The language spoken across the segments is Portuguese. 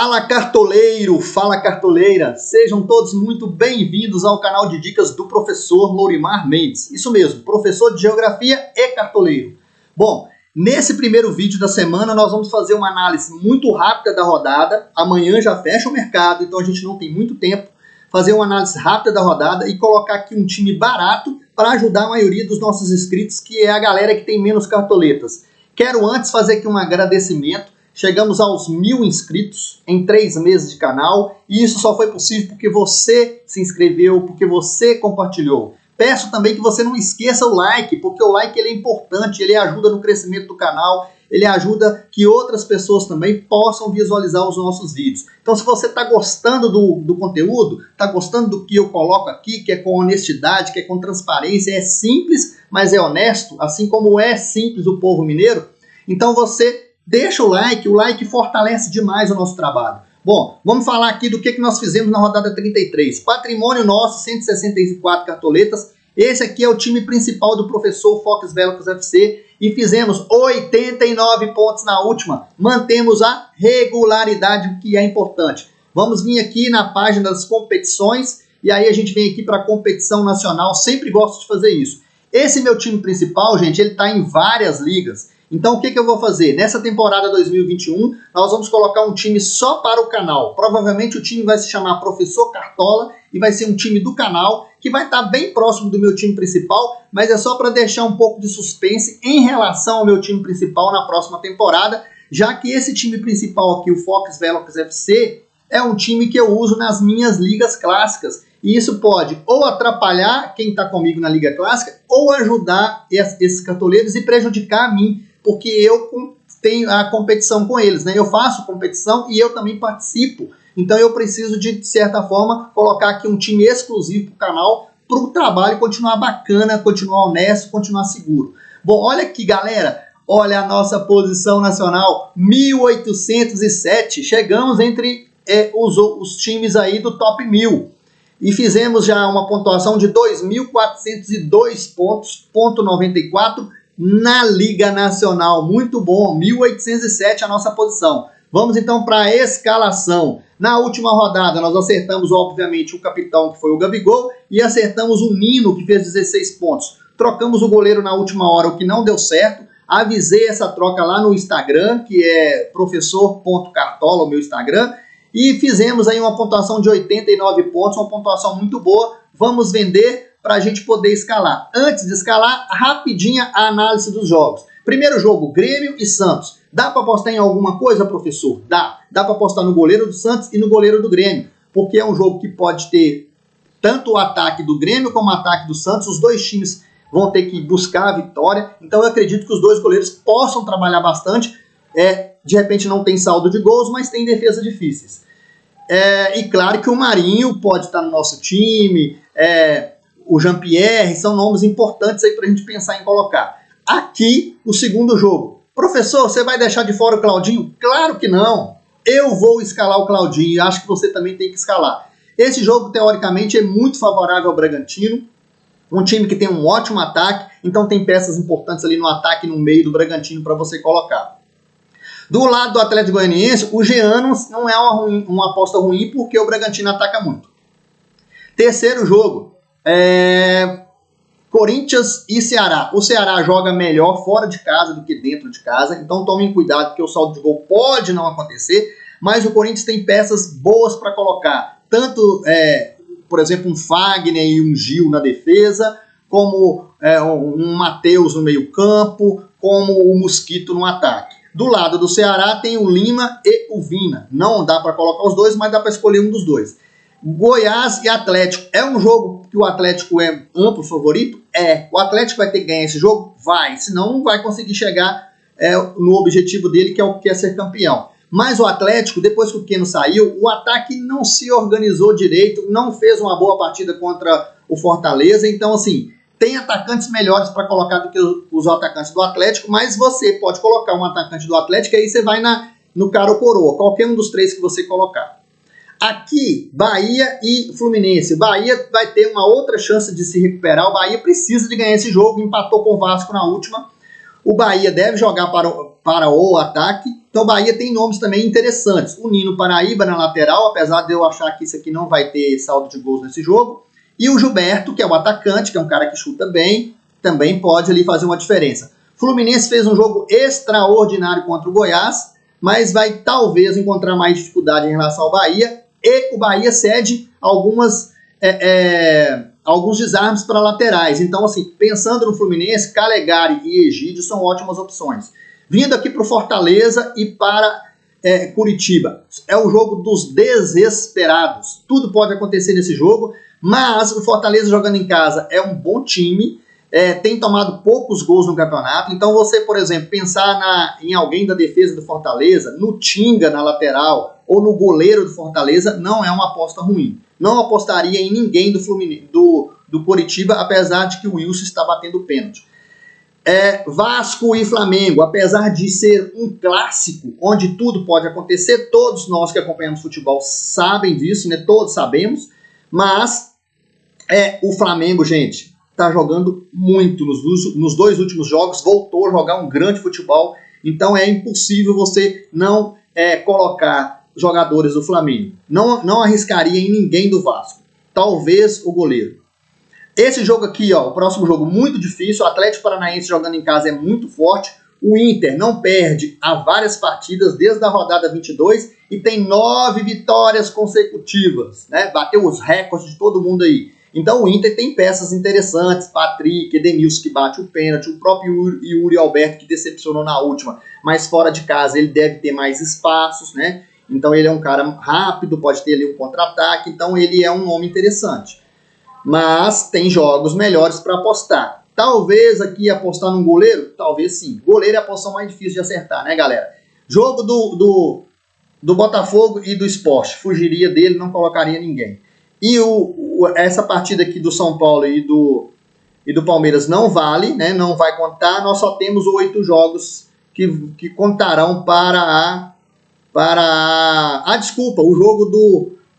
Fala cartoleiro, fala cartoleira, sejam todos muito bem-vindos ao canal de dicas do professor Lourimar Mendes. Isso mesmo, professor de geografia e cartoleiro. Bom, nesse primeiro vídeo da semana nós vamos fazer uma análise muito rápida da rodada. Amanhã já fecha o mercado, então a gente não tem muito tempo. Fazer uma análise rápida da rodada e colocar aqui um time barato para ajudar a maioria dos nossos inscritos, que é a galera que tem menos cartoletas. Quero antes fazer aqui um agradecimento. Chegamos aos 1000 inscritos em 3 meses de canal e isso só foi possível porque você se inscreveu, porque você compartilhou. Peço também que você não esqueça o like, porque o like ele é importante, ele ajuda no crescimento do canal, ele ajuda que outras pessoas também possam visualizar os nossos vídeos. Então se você está gostando do conteúdo, está gostando do que eu coloco aqui, que é com honestidade, que é com transparência, é simples, mas é honesto, assim como é simples o povo mineiro, então você deixa o like fortalece demais o nosso trabalho. Bom, vamos falar aqui do que nós fizemos na rodada 33. Patrimônio nosso, 164 cartoletas. Esse aqui é o time principal do professor Fox Velocos FC e fizemos 89 pontos na última. Mantemos a regularidade, o que é importante. Vamos vir aqui na página das competições e aí a gente vem aqui para a competição nacional. Sempre gosto de fazer isso. Esse meu time principal, gente, ele está em várias ligas. Então o que eu vou fazer? Nessa temporada 2021, nós vamos colocar um time só para o canal. Provavelmente o time vai se chamar Professor Cartola e vai ser um time do canal que vai estar bem próximo do meu time principal, mas é só para deixar um pouco de suspense em relação ao meu time principal na próxima temporada, já que esse time principal aqui, o Fox Velocos FC, é um time que eu uso nas minhas ligas clássicas. E isso pode ou atrapalhar quem está comigo na liga clássica ou ajudar esses cartoleiros e prejudicar a mim, porque eu tenho a competição com eles, né? Eu faço competição e eu também participo. Então eu preciso de certa forma, colocar aqui um time exclusivo para o canal, para o trabalho continuar bacana, continuar honesto, continuar seguro. Bom, olha aqui, galera. Olha a nossa posição nacional, 1807. Chegamos entre os times aí do top 1000. E fizemos já uma pontuação de 2.402 pontos, ponto 94, na Liga Nacional. Muito bom, 1807 a nossa posição. Vamos então para a escalação. Na última rodada nós acertamos obviamente o capitão, que foi o Gabigol, e acertamos o Nino, que fez 16 pontos. Trocamos o goleiro na última hora, o que não deu certo. Avisei essa troca lá no Instagram, que é professor.cartola, o meu Instagram. E fizemos aí uma pontuação de 89 pontos, uma pontuação muito boa. Vamos vender para a gente poder escalar. Antes de escalar, rapidinha a análise dos jogos. Primeiro jogo, Grêmio e Santos. Dá para apostar em alguma coisa, professor? Dá. Dá para apostar no goleiro do Santos e no goleiro do Grêmio. Porque é um jogo que pode ter tanto o ataque do Grêmio como o ataque do Santos. Os dois times vão ter que buscar a vitória. Então eu acredito que os dois goleiros possam trabalhar bastante. De repente não tem saldo de gols, mas tem defesa difíceis. E claro que o Marinho pode estar no nosso time, o Jean-Pierre, são nomes importantes aí para a gente pensar em colocar. Aqui, o segundo jogo. Professor, você vai deixar de fora o Claudinho? Claro que não. Eu vou escalar o Claudinho e acho que você também tem que escalar. Esse jogo, teoricamente, é muito favorável ao Bragantino. Um time que tem um ótimo ataque, então tem peças importantes ali no ataque e no meio do Bragantino para você colocar. Do lado do Atlético Goianiense, o Jean não é uma aposta ruim porque o Bragantino ataca muito. Terceiro jogo, Corinthians e Ceará. O Ceará joga melhor fora de casa do que dentro de casa, então tomem cuidado porque o saldo de gol pode não acontecer, mas o Corinthians tem peças boas para colocar. Tanto, por exemplo, um Fagner e um Gil na defesa, como um Matheus no meio campo, como o Mosquito no ataque. Do lado do Ceará tem o Lima e o Vina. Não dá para colocar os dois, mas dá para escolher um dos dois. Goiás e Atlético. É um jogo que o Atlético é amplo favorito? O Atlético vai ter que ganhar esse jogo? Vai. Senão não vai conseguir chegar no objetivo dele, que é o que é ser campeão. Mas o Atlético, depois que o Keno saiu, o ataque não se organizou direito, não fez uma boa partida contra o Fortaleza. Então, assim, tem atacantes melhores para colocar do que os atacantes do Atlético, mas você pode colocar um atacante do Atlético e aí você vai no cara ou coroa, qualquer um dos três que você colocar. Aqui, Bahia e Fluminense. Bahia vai ter uma outra chance de se recuperar. O Bahia precisa de ganhar esse jogo, empatou com o Vasco na última. O Bahia deve jogar para o ataque Então o Bahia tem nomes também interessantes. O Nino Paraíba na lateral, apesar de eu achar que isso aqui não vai ter saldo de gols nesse jogo. E o Gilberto, que é o atacante, que é um cara que chuta bem, também pode ali fazer uma diferença. Fluminense fez um jogo extraordinário contra o Goiás, mas vai talvez encontrar mais dificuldade em relação ao Bahia. E o Bahia cede alguns desarmes para laterais. Então, assim, pensando no Fluminense, Calegari e Egídio são ótimas opções. Vindo aqui para o Fortaleza e para Curitiba. É o jogo dos desesperados. Tudo pode acontecer nesse jogo, mas o Fortaleza jogando em casa é um bom time, tem tomado poucos gols no campeonato. Então você, por exemplo, pensar em alguém da defesa do Fortaleza, no Tinga na lateral ou no goleiro do Fortaleza, não é uma aposta ruim. Não apostaria em ninguém do Curitiba, apesar de que o Wilson está batendo pênalti. Vasco e Flamengo, apesar de ser um clássico onde tudo pode acontecer, todos nós que acompanhamos futebol sabem disso, né? Todos sabemos, mas o Flamengo, gente, está jogando muito nos 2 últimos jogos, voltou a jogar um grande futebol, então é impossível você não colocar jogadores do Flamengo. Não arriscaria em ninguém do Vasco, talvez o goleiro. Esse jogo aqui, ó, o próximo jogo muito difícil, o Atlético Paranaense jogando em casa é muito forte, o Inter não perde há várias partidas desde a rodada 22 e tem 9 vitórias consecutivas, né? Bateu os recordes de todo mundo aí. Então o Inter tem peças interessantes, Patrick, Edenilson que bate o pênalti, o próprio Yuri Alberto que decepcionou na última, mas fora de casa ele deve ter mais espaços, né? Então ele é um cara rápido, pode ter ali um contra-ataque, então ele é um nome interessante. Mas tem jogos melhores para apostar. Talvez aqui apostar num goleiro? Talvez sim. Goleiro é a posição mais difícil de acertar, né, galera? Jogo do Botafogo e do Sport. Fugiria dele, não colocaria ninguém. E essa partida aqui do São Paulo e do Palmeiras não vale, né? Não vai contar. Nós só temos 8 jogos que contarão para desculpa, o jogo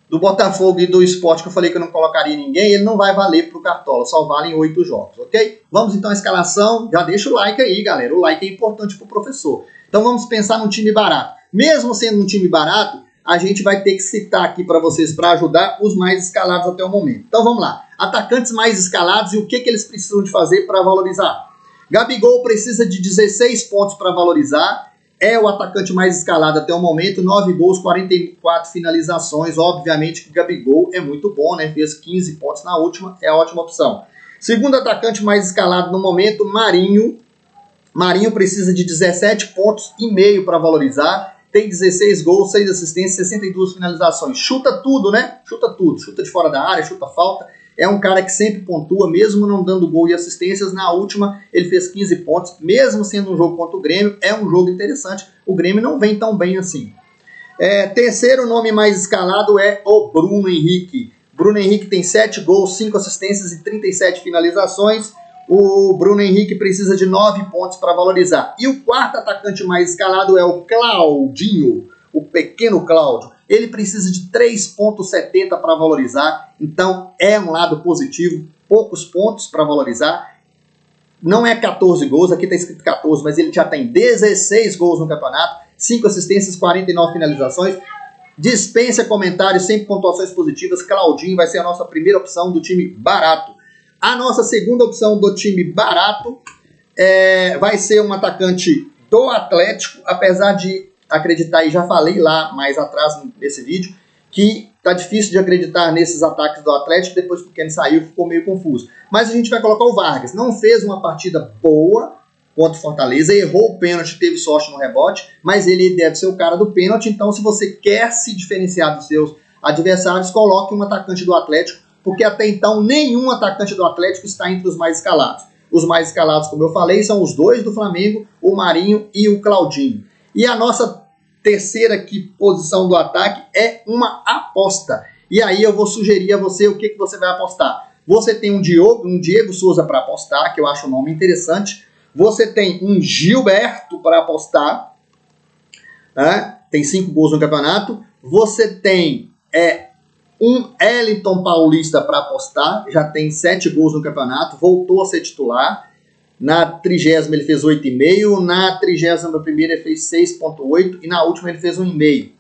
do Botafogo e do Sport, que eu falei que eu não colocaria ninguém, ele não vai valer para o Cartola, só valem 8 jogos, ok? Vamos então à escalação, já deixa o like aí, galera, o like é importante para o professor. Então vamos pensar num time barato. Mesmo sendo um time barato, a gente vai ter que citar aqui para vocês, para ajudar, os mais escalados até o momento. Então vamos lá, atacantes mais escalados e o que eles precisam de fazer para valorizar. Gabigol precisa de 16 pontos para valorizar, é o atacante mais escalado até o momento, 9 gols, 44 finalizações. Obviamente que o Gabigol é muito bom, né? Fez 15 pontos na última, é a ótima opção. Segundo atacante mais escalado no momento, Marinho. Marinho precisa de 17 pontos e meio para valorizar. Tem 16 gols, 6 assistências, 62 finalizações. Chuta tudo, né? Chuta tudo. Chuta de fora da área, chuta falta. É um cara que sempre pontua, mesmo não dando gol e assistências. Na última, ele fez 15 pontos, mesmo sendo um jogo contra o Grêmio. É um jogo interessante. O Grêmio não vem tão bem assim. Terceiro nome mais escalado é o Bruno Henrique. Bruno Henrique tem 7 gols, 5 assistências e 37 finalizações. O Bruno Henrique precisa de 9 pontos para valorizar. E o quarto atacante mais escalado é o Claudinho, o pequeno Cláudio. Ele precisa de 3,70 para valorizar, então é um lado positivo, poucos pontos para valorizar. Não é 14 gols, aqui está escrito 14, mas ele já tem 16 gols no campeonato, 5 assistências, 49 finalizações. Dispensa comentários, sempre pontuações positivas. Claudinho vai ser a nossa primeira opção do time barato. A nossa segunda opção do time barato vai ser um atacante do Atlético, apesar de acreditar, e já falei lá mais atrás nesse vídeo, que tá difícil de acreditar nesses ataques do Atlético, depois que o Kenny saiu ficou meio confuso. Mas a gente vai colocar o Vargas. Não fez uma partida boa contra o Fortaleza, errou o pênalti, teve sorte no rebote, mas ele deve ser o cara do pênalti, então se você quer se diferenciar dos seus adversários, coloque um atacante do Atlético, porque até então nenhum atacante do Atlético está entre os mais escalados. Os mais escalados, como eu falei, são os 2 do Flamengo, o Marinho e o Claudinho. E a nossa terceira aqui, posição do ataque é uma aposta. E aí eu vou sugerir a você o que você vai apostar. Você tem um Diego Souza para apostar, que eu acho um nome interessante. Você tem um Gilberto para apostar, tem 5 gols no campeonato. Você tem um Wellington Paulista para apostar, já tem 7 gols no campeonato, voltou a ser titular. na 30ª ele fez 8,5, na 31ª ele fez 6,8 e na última ele fez 1,5.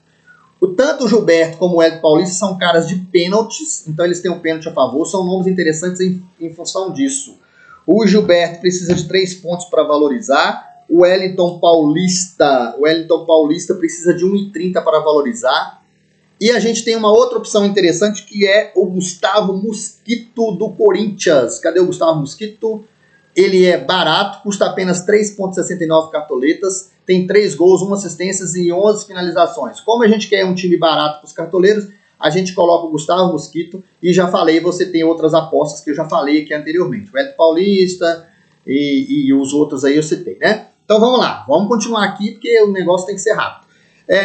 Tanto o Gilberto como o Hélio Paulista são caras de pênaltis, então eles têm um pênalti a favor, são nomes interessantes em função disso. O Gilberto precisa de 3 pontos para valorizar, o Wellington Paulista precisa de 1,30 para valorizar, e a gente tem uma outra opção interessante que é o Gustavo Mosquito do Corinthians. Cadê o Gustavo Mosquito? Ele é barato, custa apenas 3,69 cartoletas, tem 3 gols, 1 assistência e 11 finalizações. Como a gente quer um time barato para os cartoleiros, a gente coloca o Gustavo Mosquito e já falei, você tem outras apostas que eu já falei aqui anteriormente. O Hélio Paulista e os outros aí eu citei, né? Então vamos lá, vamos continuar aqui porque o negócio tem que ser rápido.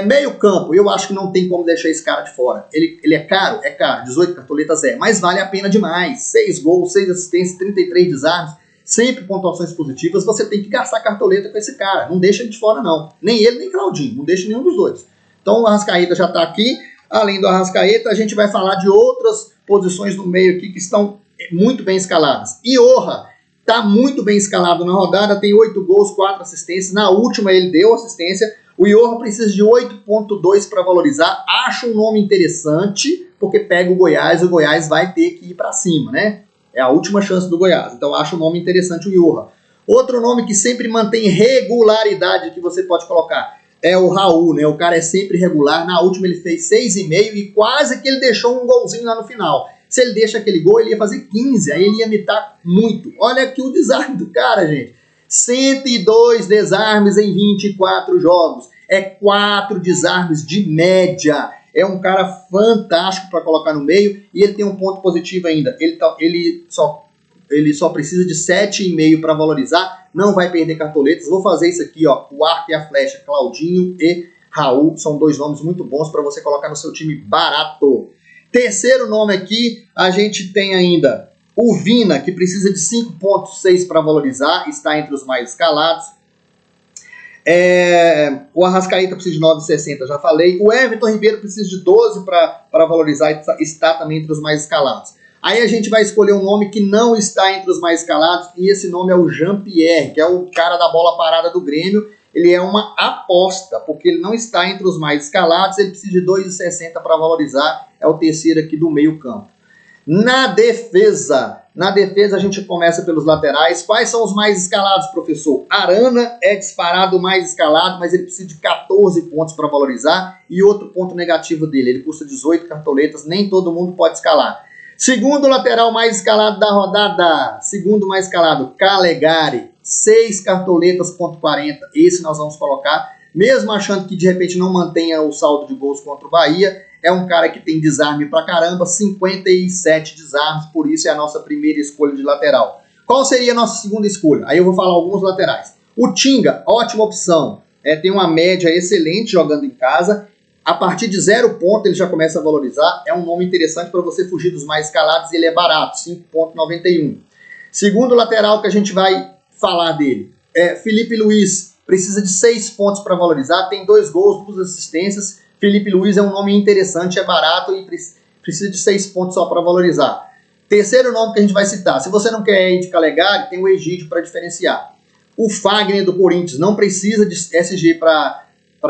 Meio campo, eu acho que não tem como deixar esse cara de fora. Ele é caro? É caro, 18 cartoletas mas vale a pena demais. 6 gols, 6 assistências, 33 desarmes. Sempre pontuações positivas, você tem que gastar cartoleta com esse cara. Não deixa ele de fora, não. Nem ele, nem Claudinho. Não deixa nenhum dos dois. Então o Arrascaeta já está aqui. Além do Arrascaeta, a gente vai falar de outras posições no meio aqui que estão muito bem escaladas. Iorra está muito bem escalado na rodada. Tem 8 gols, 4 assistências. Na última ele deu assistência. O Iorra precisa de 8,2 para valorizar. Acho um nome interessante, porque pega o Goiás vai ter que ir para cima, né? É a última chance do Goiás. Então, acho o nome interessante, o Iorra. Outro nome que sempre mantém regularidade que você pode colocar é o Raul, né? O cara é sempre regular. Na última ele fez 6,5 e quase que ele deixou um golzinho lá no final. Se ele deixa aquele gol, ele ia fazer 15. Aí ele ia mitar muito. Olha aqui o desarme do cara, gente. 102 desarmes em 24 jogos. É 4 desarmes de média. É um cara fantástico para colocar no meio e ele tem um ponto positivo ainda. Ele só precisa de 7,5 para valorizar, não vai perder cartoletas. Vou fazer isso aqui, ó, o arco e a flecha, Claudinho e Raul, são 2 nomes muito bons para você colocar no seu time barato. Terceiro nome aqui, a gente tem ainda o Vina, que precisa de 5,6 para valorizar, está entre os mais escalados. O Arrascaeta precisa de 9,60, já falei. O Everton Ribeiro precisa de 12 para valorizar, está também entre os mais escalados. Aí a gente vai escolher um nome que não está entre os mais escalados, e esse nome é o Jean-Pierre, que é o cara da bola parada do Grêmio. Ele é uma aposta, porque ele não está entre os mais escalados, ele precisa de 2,60 para valorizar, é o terceiro aqui do meio campo. Na defesa a gente começa pelos laterais. Quais são os mais escalados, professor? Arana é disparado mais escalado, mas ele precisa de 14 pontos para valorizar. E outro ponto negativo dele, ele custa 18 cartoletas, nem todo mundo pode escalar. Segundo lateral mais escalado da rodada, segundo mais escalado, Calegari, 6 cartoletas, ponto 40. Esse nós vamos colocar, mesmo achando que de repente não mantenha o saldo de gols contra o Bahia. É um cara que tem desarme pra caramba, 57 desarmes, por isso é a nossa primeira escolha de lateral. Qual seria a nossa segunda escolha? Aí eu vou falar alguns laterais. O Tinga, ótima opção, tem uma média excelente jogando em casa. A partir de 0 ponto ele já começa a valorizar, é um nome interessante para você fugir dos mais escalados e ele é barato, 5,91. Segundo lateral que a gente vai falar dele, Felipe Luiz, precisa de 6 pontos para valorizar, tem 2 gols, 2 assistências. Felipe Luiz é um nome interessante, é barato e precisa de 6 pontos só para valorizar. Terceiro nome que a gente vai citar, se você não quer ir de Calegari, tem o Egídio para diferenciar. O Fagner do Corinthians não precisa de SG para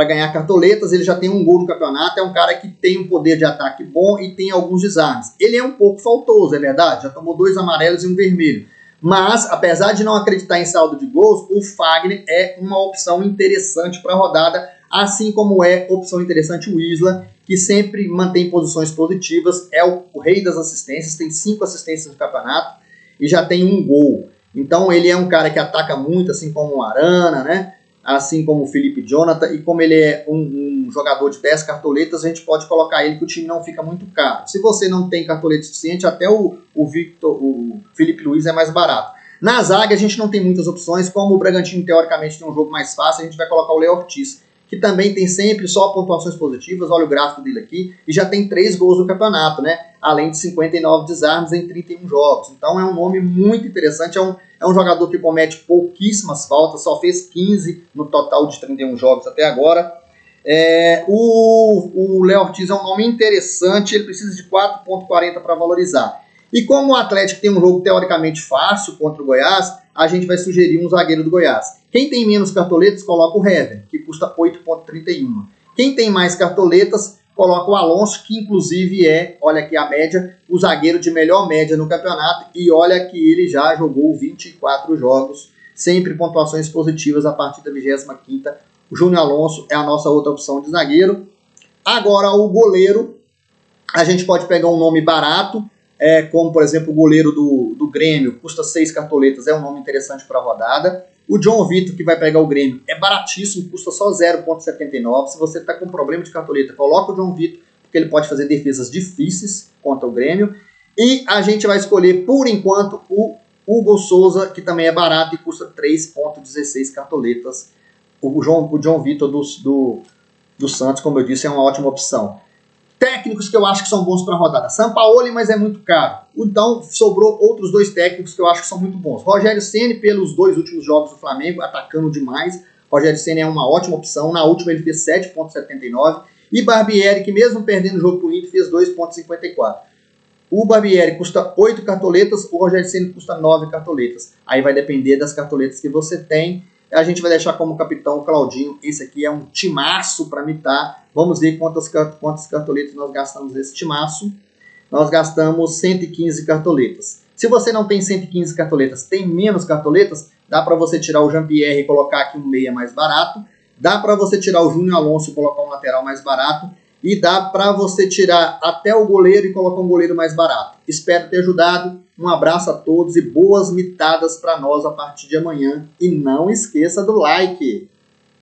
ganhar cartoletas, ele já tem 1 gol no campeonato, é um cara que tem um poder de ataque bom e tem alguns desarmes. Ele é um pouco faltoso, é verdade, já tomou 2 amarelos e 1 vermelho. Mas, apesar de não acreditar em saldo de gols, o Fagner é uma opção interessante para a rodada, assim como é opção interessante o Isla, que sempre mantém posições positivas, é o rei das assistências, tem 5 assistências no campeonato e já tem 1 gol. Então ele é um cara que ataca muito, assim como o Arana, né? Assim como o Felipe Jonathan, e como ele é um jogador de 10 cartoletas, a gente pode colocar ele que o time não fica muito caro. Se você não tem cartoleta suficiente, até o Felipe Luiz é mais barato. Na zaga a gente não tem muitas opções, como o Bragantino teoricamente tem um jogo mais fácil, a gente vai colocar o Léo Ortiz, que também tem sempre só pontuações positivas, olha o gráfico dele aqui, e já tem 3 gols no campeonato, né? Além de 59 desarmes em 31 jogos. Então é um nome muito interessante, é um jogador que comete pouquíssimas faltas, só fez 15 no total de 31 jogos até agora. O Léo Ortiz é um nome interessante, ele precisa de 4,40 para valorizar. E como o Atlético tem um jogo teoricamente fácil contra o Goiás, a gente vai sugerir um zagueiro do Goiás. Quem tem menos cartoletas, coloca o Hever, que custa 8,31. Quem tem mais cartoletas, coloca o Alonso, que inclusive é, olha aqui a média, o zagueiro de melhor média no campeonato, e olha que ele já jogou 24 jogos, sempre pontuações positivas a partir da 25ª. O Júnior Alonso é a nossa outra opção de zagueiro. Agora o goleiro, a gente pode pegar um nome barato, como por exemplo o goleiro do Grêmio, custa 6 cartoletas, é um nome interessante para a rodada. O John Vitor, que vai pegar o Grêmio, é baratíssimo, custa só 0,79. Se você está com problema de cartoleta, coloca o John Vitor, porque ele pode fazer defesas difíceis contra o Grêmio. E a gente vai escolher, por enquanto, o Hugo Souza, que também é barato e custa 3,16 cartoletas. O John Vitor do Santos, como eu disse, é uma ótima opção. Técnicos que eu acho que são bons para a rodada. Sampaoli, mas é muito caro. Então, sobrou outros 2 técnicos que eu acho que são muito bons. Rogério Ceni, pelos 2 últimos jogos do Flamengo, atacando demais. Rogério Ceni é uma ótima opção. Na última ele fez 7,79. E Barbieri, que mesmo perdendo o jogo para o Inter, fez 2,54. O Barbieri custa 8 cartoletas, o Rogério Ceni custa 9 cartoletas. Aí vai depender das cartoletas que você tem. A gente vai deixar como capitão o Claudinho. Esse aqui é um timaço para mitar. Vamos ver quantas cartoletas nós gastamos nesse timaço. Nós gastamos 115 cartoletas. Se você não tem 115 cartoletas, tem menos cartoletas, dá para você tirar o Jean-Pierre e colocar aqui um meia mais barato. Dá para você tirar o Júnior Alonso e colocar um lateral mais barato. E dá para você tirar até o goleiro e colocar um goleiro mais barato. Espero ter ajudado. Um abraço a todos e boas mitadas para nós a partir de amanhã. E não esqueça do like.